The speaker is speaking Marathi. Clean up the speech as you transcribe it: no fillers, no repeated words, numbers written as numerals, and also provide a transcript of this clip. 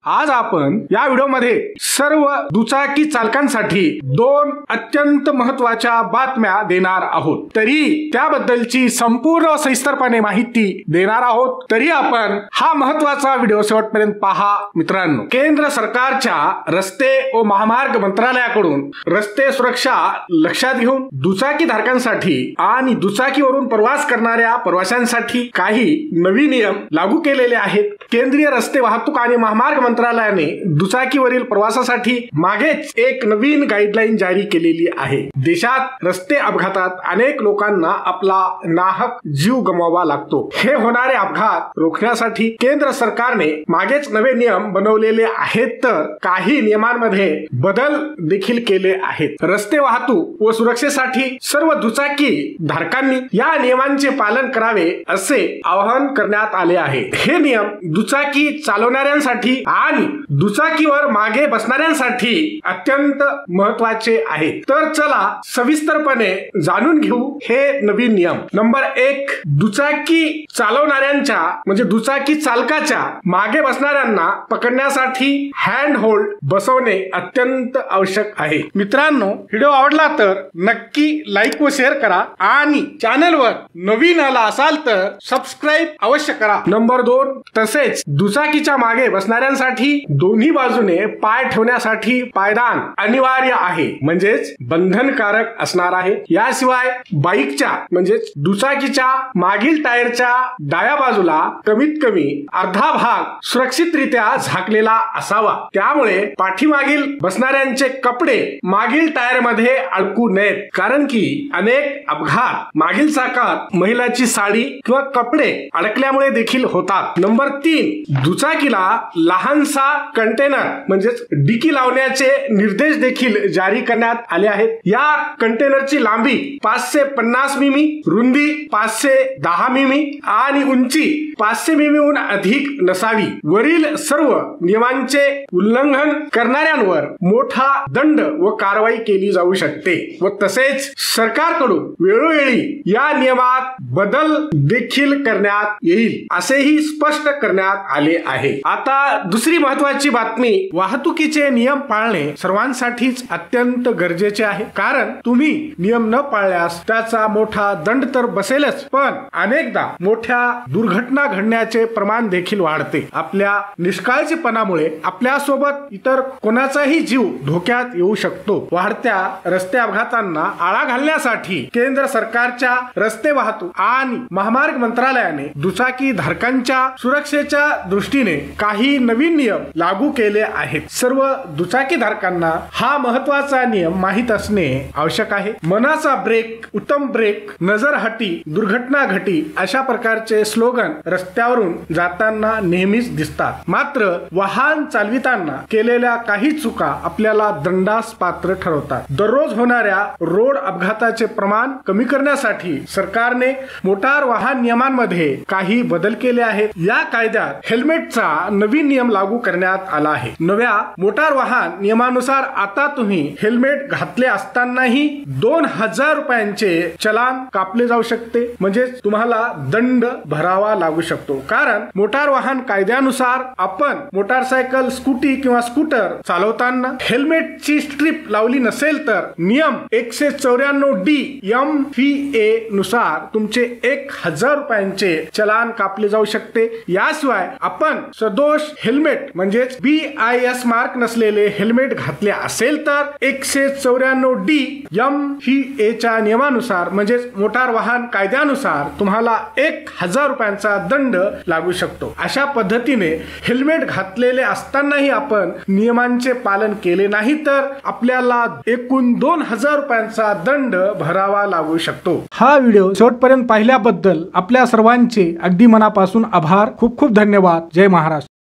आज आपण या व्हिडिओमध्ये सर्व दुचाकी चालकांसाठी दोन अत्यंत महत्त्वाच्या बातम्या देणार आहोत। तरी त्याबद्दलची संपूर्ण सविस्तरपणे माहिती देणार आहोत। तरी आपण हा महत्त्वाचा व्हिडिओ शेवटपर्यंत पहा मित्रांनो। केंद्र सरकारच्या रस्ते व महामार्ग मंत्रालयाकडून रस्ते सुरक्षा लक्षात घेऊन दुचाकी धारकांसाठी आणि दुचाकीवरून प्रवास करणाऱ्या प्रवाशांसाठी काही नवीन नियम लागू केलेले आहेत। केंद्रीय रस्ते वाहतूक आणि महामार्ग मंत्रालयाने दुचाकीवरील प्रवासासाठी मागेच एक नवीन गाईडलाईन जारी केलेली आहे। देशात रस्ते अपघातात अनेक लोकांना आपला नाहक जीव गमवावा लागतो। हे होणारे अपघात रोखण्यासाठी केंद्र सरकारने मागेच नवे नियम बनवलेले आहेत, तर काही नियमांमध्ये बदल देखील केले आहेत। रस्ते वाहतूक व सुरक्षेसाठी सर्व दुचाकी धारकांनी या नियमांचे पालन करावे असे आवाहन करण्यात आले आहे। हे नियम दुचाकी चालवणाऱ्यांसाठी आणि दुचाकीवर मागे बसणाऱ्यांसाठी अत्यंत महत्त्वाचे आहेत। तर चला सविस्तरपणे जाणून घेऊ हे नवीन नियम। नंबर 1, दुचाकी चालवणाऱ्यांच्या म्हणजे दुचाकी चालकाच्या मागे बसणाऱ्यांना पकडण्यासाठी हँड होल्ड बसवणे अत्यंत आवश्यक आहे। मित्रांनो, व्हिडिओ आवडला तर नक्की लाईक व शेअर करा आणि चॅनलवर नवीन आला असाल तर सबस्क्राइब अवश्य करा। नंबर 2, तसेच दुचाकीच्या मागे बसणाऱ्यांसाठी दोन्ही बाजूने पाय ठेवण्यासाठी पायदान अनिवार्य आहे, म्हणजेच बंधनकारक असणार आहे। याशिवाय बाईकच्या म्हणजेच दुचाकीच्या मागील टायरच्या डाव्या बाजूला कमीत कमी अर्धा भाग सुरक्षितरित्या झाकलेला असावा। त्यामुळे पाठीमागील बसणाऱ्यांचे कपडे मागील टायर मध्ये अडकू नयेत, कारण की अनेक अपघात मागील चाकात महिलाची साडी किंवा कपडे अडकल्यामुळे देखील होतात। नंबर 3, दुचाकीला लहानसा कंटेनर म्हणजेच डिकी लावण्याचे निर्देश देखील जारी करण्यात आले आहेत। या कंटेनरची लांबी 550 मिमी, रुंदी 510 मिमी आणि उंची 500 मिमीहून अधिक नसावी। वरील सर्व नियमांचे उल्लंघन करणाऱ्यांवर मोठा दंड व कारवाई केली जाऊ शकते व तसेच सरकारकडून वेळोवेळी या नियमात बदल देखील करण्यात येईल असेही स्पष्ट करण्यात आले आहे। आता दुसरी महत्त्वाची बातमी, वाहतुकीचे नियम पाळणे सर्वांसाठीच अत्यंत गरजेचे आहे, कारण तुम्ही नियम न पाळल्यास त्याचा मोठा दंड तर बसेलच, पण अनेकदा मोठ्या दुर्घटना घडण्याचे प्रमाण देखील वाढते। आपल्या निष्काळजीपणामुळे आपल्या सोबत इतर कोणाचाही जीव धोक्यात येऊ शकतो। वाढत्या रस्ते अपघातांना आळा घालण्यासाठी केंद्र सरकारच्या रस्ते वाहतूक आणि महामार्ग मंत्रालयाने दुचाकी धारकांच्या सुरक्षेच्या दृष्टीने काही नवीन नियम लागू केले आहेत। सर्व दुचाकी धारकांना हा महत्त्वाचा नियम माहित असणे आवश्यक आहे। मनाचा ब्रेक, उत्तम ब्रेक, नजर हटी, दुर्घटना घटी अशा प्रकारचे स्लोगन रस्त्यावरून जाताना नेहमीच दिसतात। मात्र वाहन चालविताना केलेल्या काही चुका आपल्याला दंडास पात्र ठरवतात। दररोज होणाऱ्या रोड अपघाताचे प्रमाण कमी करण्यासाठी सरकारने मोटार वाहन नियमांमध्ये काही बदल केले आहेत। या कायद्यात हेल्मेटचा नवीन नियम लागू करण्यात आला आहे। नव्या मोटार वाहन नियमानुसार आता तुम्ही हेल्मेट घातले असतानाही 2000 रुपयांचे चलान कापले जाऊ शकते, म्हणजे तुम्हाला दंड भरावा लागू शकतो। कारण मोटार वाहन कायद्यानुसार आपण मोटारसायकल, स्कूटी किंवा स्कूटर चालवताना हेल्मेटची स्ट्रीप लावली नसेल तर नियम 194D MVA नुसार तुमचे 1000 रुपयांचे चलान कापले जाऊ शकते। याशिवाय आपण सदोष हेल्मेट म्हणजेच BIS मार्क नसलेले हेल्मेट घातले असेल तर 194D MVA च्या नियमानुसार म्हणजेच मोटार वाहन कायद्यानुसार तुम्हाला 1000 रुपयांचा दंड लागू शकतो। अशा पद्धतीने हेल्मेट घातलेले असतानाही आपण नियमांचे पालन केले नाही तर आपल्याला एकूण 2000 रुपयांचा दंड भरावा लागू शकतो। हा व्हिडिओ शेवटपर्यंत पाहिल्याबद्दल आपल्या सर्वांचे अगदी मनापासून आभार। खूप खूप धन्यवाद। जय महाराष्ट्र।